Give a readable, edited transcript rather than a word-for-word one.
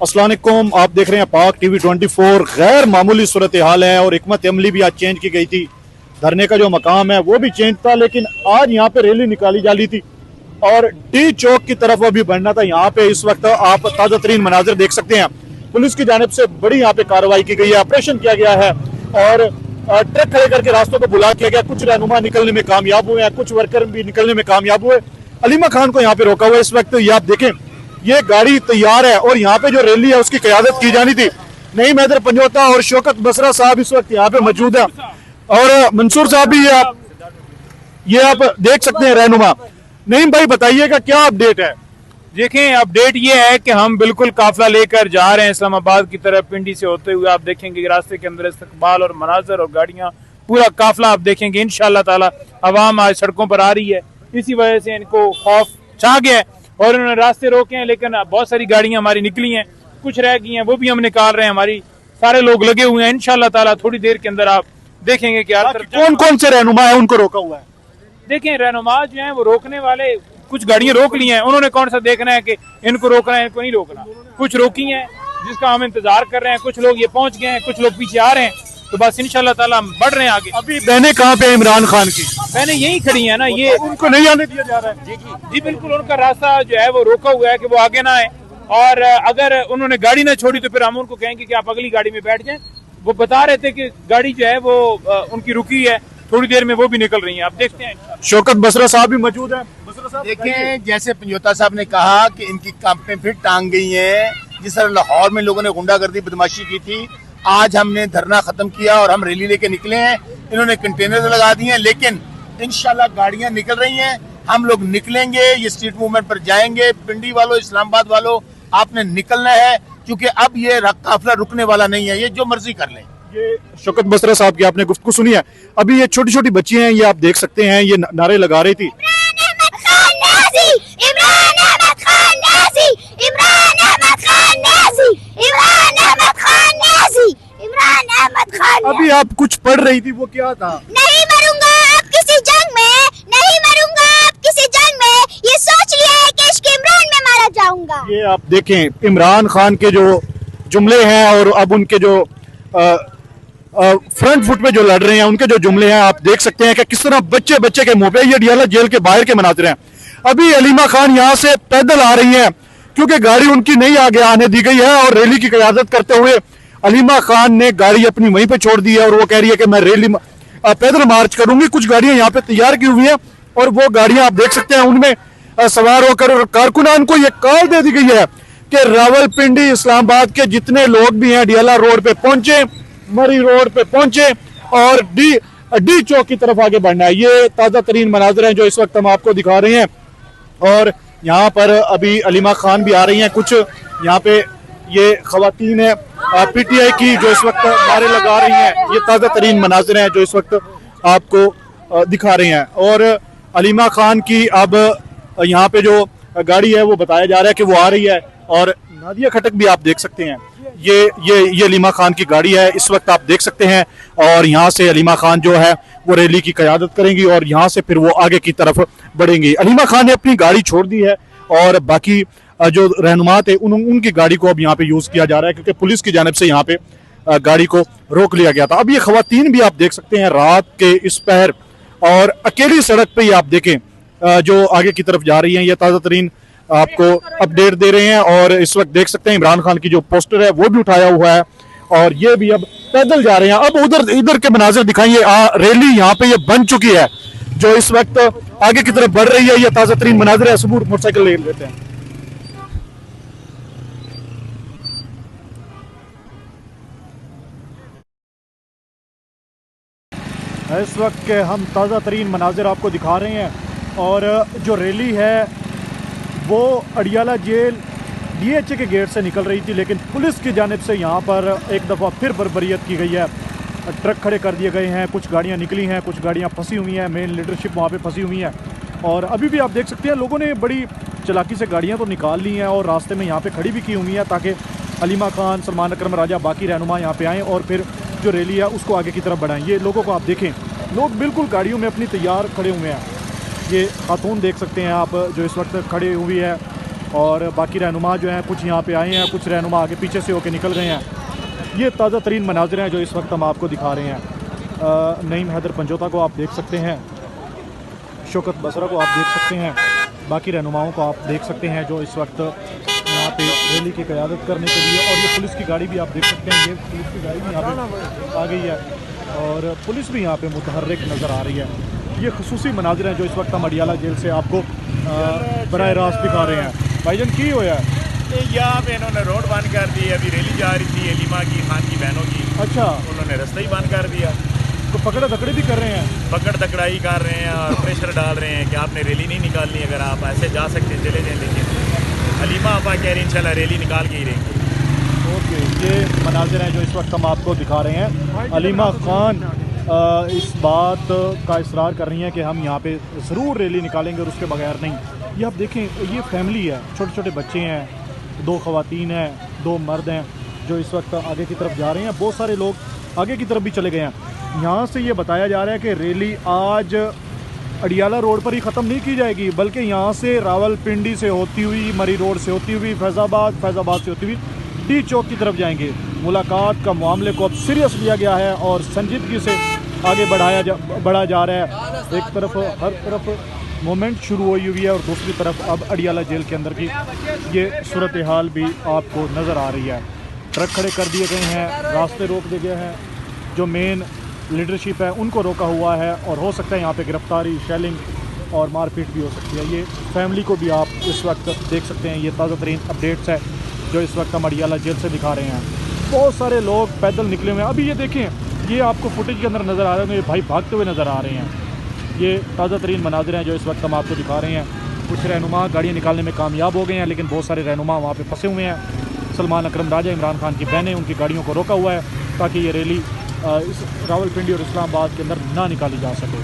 अस्सलाम वालेकुम, आप देख रहे हैं पाक टीवी 24। गैर मामूली सूरत हाल है और हिकमत अमली भी आज चेंज की गई थी। धरने का जो मकाम है वो भी चेंज था, लेकिन आज यहाँ पे रैली निकाली जा रही थी और डी चौक की तरफ अभी बढ़ना था। यहाँ पे इस वक्त आप ताज़ा तरीन मनाजिर देख सकते हैं। पुलिस की जानिब से बड़ी यहाँ पे कार्रवाई की गई है, ऑपरेशन किया गया है और ट्रक खड़े करके रास्तों को बुला किया गया। कुछ रहनुमा निकलने में कामयाब हुए हैं, कुछ वर्कर भी निकलने में कामयाब हुए। अलीमा खान को यहाँ पे रोका हुआ है। इस वक्त ये आप देखें, ये गाड़ी तैयार है और यहाँ पे जो रैली है उसकी क़यादत की जानी थी। नईम हैदर पंजोता और शौकत बसरा साहब इस वक्त यहाँ पे मौजूद है और मंसूर साहब भी ये आप देख सकते हैं रहनुमा। नईम भाई बताइएगा क्या अपडेट है? देखें, अपडेट ये है कि हम बिल्कुल काफिला लेकर जा रहे हैं इस्लामाबाद की तरफ। पिंडी से होते हुए आप देखेंगे कि रास्ते के अंदर इस्तकबाल और मनाजर और गाड़ियां, पूरा काफिला आप देखेंगे। इंशाअल्लाह ताला अवाम आज सड़कों पर आ रही है, इसी वजह से इनको खौफ छा गया है और उन्होंने रास्ते रोके हैं। लेकिन बहुत सारी गाड़ियां हमारी निकली हैं, कुछ रह गई हैं, वो भी हम निकाल रहे हैं। हमारी सारे लोग लगे हुए हैं। इंशाअल्लाह ताला थोड़ी देर के अंदर आप देखेंगे कि कौन कौन से रहनुमा है उनको रोका हुआ है। देखें, रहनुमा जो है वो रोकने वाले, कुछ गाड़ियां रोक ली हैं। उन्होंने कौन सा देखना है कि इनको रोकना है, इनको नहीं रोकना। कुछ रोकी हैं जिसका हम इंतजार कर रहे हैं, कुछ लोग ये पहुंच गए हैं, कुछ लोग पीछे आ रहे हैं। तो बस इंशाल्लाह ताला हम बढ़ रहे हैं आगे। अभी बहनें कहाँ पे इमरान खान की? बहनें यही खड़ी है ना, ये उनको नहीं आने दिया जा रहा है। जी बिल्कुल, उनका रास्ता जो है वो रोका हुआ है कि वो आगे ना आए और अगर उन्होंने गाड़ी ना छोड़ी तो फिर हम उनको कहेंगे कि आप अगली गाड़ी में बैठ जाएं। वो बता रहे थे कि गाड़ी जो है वो उनकी रुकी है, थोड़ी देर में वो भी निकल रही है। आप देखते हैं। शौकत बसरा साहब भी मौजूद है। बसरा साहब देखें, जैसे पंजोता साहब ने कहा कि इनकी कांपें फिर टांग गई हैं। जिस तरह लाहौर में लोगों ने गुंडागर्दी बदमाशी की थी, आज हमने धरना खत्म किया और हम रैली लेके निकले हैं। इन्होंने कंटेनर लगा दिए हैं, लेकिन इंशाल्लाह गाड़ियां निकल रही हैं। हम लोग निकलेंगे, ये स्ट्रीट मूवमेंट पर जाएंगे। पिंडी वालों, इस्लामाबाद वालों, आपने निकलना है, क्योंकि अब ये काफिला रुकने वाला नहीं है। ये जो मर्जी कर लें। ये शौकत बसरा साहब की आपने गुफ्तगू सुनी है। अभी ये छोटी छोटी बच्ची हैं, ये आप देख सकते हैं, ये नारे लगा रही थी। अभी आप कुछ पढ़ रही थी, वो क्या था? नहीं मरूंगा आप किसी जंग में, नहीं मरूंगा आप किसी जंग में, ये सोच लिया है कि इश्क इमरान में मारा जाऊंगा। ये आप देखें, इमरान खान के जो जुमले हैं और अब उनके जो फ्रंट फुट पे जो लड़ रहे हैं उनके जो जुमले हैं, आप देख सकते हैं कि किस तरह बच्चे बच्चे के मुंह पे, ये डियाला जेल के बाहर के मनाजिर हैं। अभी अलीमा खान यहाँ से पैदल आ रही हैं क्योंकि गाड़ी उनकी नहीं आगे आने दी गई है और रैली की क़यादत करते हुए अलीमा खान ने गाड़ी अपनी वहीं पे छोड़ दी है और वो कह रही है कि मैं रैली पैदल मार्च करूंगी। कुछ गाड़ियां यहाँ पे तैयार की हुई हैं और वो गाड़ियां आप देख सकते हैं, उनमें सवार होकर कारकुनान को ये कॉल दे दी गई है कि रावलपिंडी, इस्लामाबाद के जितने लोग भी हैं डियाला रोड पे पहुंचे, मरी रोड पे पहुंचे और डी चौक की तरफ आगे बढ़ना है। ये ताज़ा तरीन मनाजिर हैं जो इस वक्त हम आपको दिखा रहे हैं और यहाँ पर अभी अलीमा खान भी आ रही हैं। कुछ यहाँ पे ये खवातीन है पीटीआई की जो इस वक्त नारे लगा रही हैं। ये ताज़ा तरीन मनाजिर हैं जो इस वक्त आपको दिखा रहे हैं और अलीमा खान की अब यहाँ पे जो गाड़ी है वो बताया जा रहा है कि वो आ रही है और नादिया खटक भी आप देख सकते हैं। ये अलीमा खान की गाड़ी है, इस वक्त आप देख सकते हैं और यहाँ से अलीमा खान जो है वो रैली की क़यादत करेंगी और यहाँ से फिर वो आगे की तरफ बढ़ेंगी। अलीमा खान ने अपनी गाड़ी छोड़ दी है और बाकी जो रहनुमा थे उनकी गाड़ी को अब यहाँ पे यूज किया जा रहा है क्योंकि पुलिस की जानिब से यहाँ पे गाड़ी को रोक लिया गया था। अब ये खवातीन भी आप देख सकते हैं रात के इस पहर और अकेली सड़क पे ही आप देखें जो आगे की तरफ जा रही हैं। ये ताज़ा तरीन आपको अपडेट दे रहे हैं और इस वक्त देख सकते हैं इमरान खान की जो पोस्टर है वो भी उठाया हुआ है और ये भी अब पैदल जा रहे हैं। अब इधर के मनाजिर दिखाइए। रैली यहाँ पे ये बन चुकी है जो इस वक्त आगे की तरफ बढ़ रही है। ये ताज़ा तरीन मनाजिर है। सबूत मोटरसाइकिल ले लेते हैं। इस वक्त के हम ताज़ा तरीन मनाजिर आपको दिखा रहे हैं और जो रैली है वो अडियाला जेल DHA के गेट से निकल रही थी, लेकिन पुलिस की जानिब से यहाँ पर एक दफ़ा फिर बर्बरियत की गई है। ट्रक खड़े कर दिए गए हैं, कुछ गाड़ियाँ निकली हैं, कुछ गाड़ियाँ फंसी हुई हैं, मेन लीडरशिप वहाँ पे फंसी हुई है और अभी भी आप देख सकते हैं लोगों ने बड़ी चालाकी से गाड़ियाँ तो निकाल ली हैं और रास्ते में यहाँ पर खड़ी भी की हुई हैं ताकि अलीमा खान, सलमान अकरम राजा, बाकी रहनुमा यहाँ पे आएँ और फिर जो रैली है उसको आगे की तरफ बढ़ाएं। ये लोगों को आप देखें, लोग बिल्कुल गाड़ियों में अपनी तैयार खड़े हुए हैं। ये खातून देख सकते हैं आप जो इस वक्त खड़े हुई है और बाकी रहनुमा जो हैं कुछ यहाँ पे आए हैं, कुछ रहनुमा आगे पीछे से होके निकल गए हैं। ये ताज़ा तरीन मनाज़िर हैं जो इस वक्त हम आपको दिखा रहे हैं। नईम हैदर पंजोता को आप देख सकते हैं, शौकत बसरा को आप देख सकते हैं, बाकी रहनुमाओं को आप देख सकते हैं जो इस वक्त यहाँ पे रैली की क़यादत करने के लिए। और ये पुलिस की गाड़ी भी आप देख सकते हैं, ये पुलिस की गाड़ी भी यहाँ पे आ गई है और पुलिस भी यहाँ पे मुतहर्रिक नज़र आ रही है। ये खुसूसी मनाज़िर हैं जो इस वक्त हम अडियाला जेल से आपको बराह रास्त दिखा रहे हैं। भाईजान की होया है यहाँ पे इन्होंने रोड बंद कर दी। अभी रैली जा रही थी एलिमा की, खान की बहनों की। अच्छा, उन्होंने रास्ता ही बंद कर दिया। तो पकड़ा धकड़े भी कर रहे हैं, पकड़ तकड़ाई कर रहे हैं और प्रेशर डाल रहे हैं कि आपने रैली नहीं निकालनी, अगर आप ऐसे जा सकते चले जाएं। लेकिन अलीमा आपा कह रही इंशाल्लाह रैली निकाल के ही रहेंगे। ओके, ये मनाज़िर हैं जो इस वक्त हम आपको दिखा रहे हैं। अलीमा खान इस बात का इसरार कर रही हैं कि हम यहाँ पे ज़रूर रैली निकालेंगे और उसके बगैर नहीं। ये आप देखें, ये फैमिली है, छोटे छोटे बच्चे हैं, 2 ख़वातीन हैं, 2 मर्द हैं जो इस वक्त आगे की तरफ जा रहे हैं। बहुत सारे लोग आगे की तरफ भी चले गए हैं। यहाँ से ये बताया जा रहा है कि रैली आज अडियाला रोड पर ही ख़त्म नहीं की जाएगी, बल्कि यहाँ से रावलपिंडी से होती हुई, मरी रोड से होती हुई, फैज़ाबाद से होती हुई डी चौक की तरफ जाएंगे। मुलाकात का मामले को अब सीरियस लिया गया है और संजीदगी से आगे बढ़ा जा रहा है। एक तरफ हर तरफ मूवमेंट शुरू हुई है और दूसरी तरफ अब अडियाला जेल के अंदर की ये सूरत हाल भी आपको नज़र आ रही है। ट्रक खड़े कर दिए गए हैं, रास्ते रोक दिए गए हैं, जो मेन लीडरशिप है उनको रोका हुआ है और हो सकता है यहाँ पे गिरफ्तारी, शेलिंग और मारपीट भी हो सकती है। ये फैमिली को भी आप इस वक्त देख सकते हैं। ये ताज़ा तरीन अपडेट्स है जो इस वक्त हम अडियाला जेल से दिखा रहे हैं। बहुत सारे लोग पैदल निकले हुए हैं। अभी ये देखें, ये आपको फुटेज के अंदर नज़र आ रहे हैं, ये भाई भागते हुए नज़र आ रहे हैं। ये ताज़ा तरीन मनाज़िर हैं जो इस वक्त हम आपको दिखा रहे हैं। कुछ रहनुमा गाड़ियाँ निकालने में कामयाब हो गए हैं, लेकिन बहुत सारे रहनुमा वहाँ पर फंसे हुए हैं। सलमान अकरम राजा, इमरान खान की बहनें, उनकी गाड़ियों को रोका हुआ है ताकि ये रैली इस रावलपिंडी और इस्लामाबाद के अंदर ना निकाली जा सके।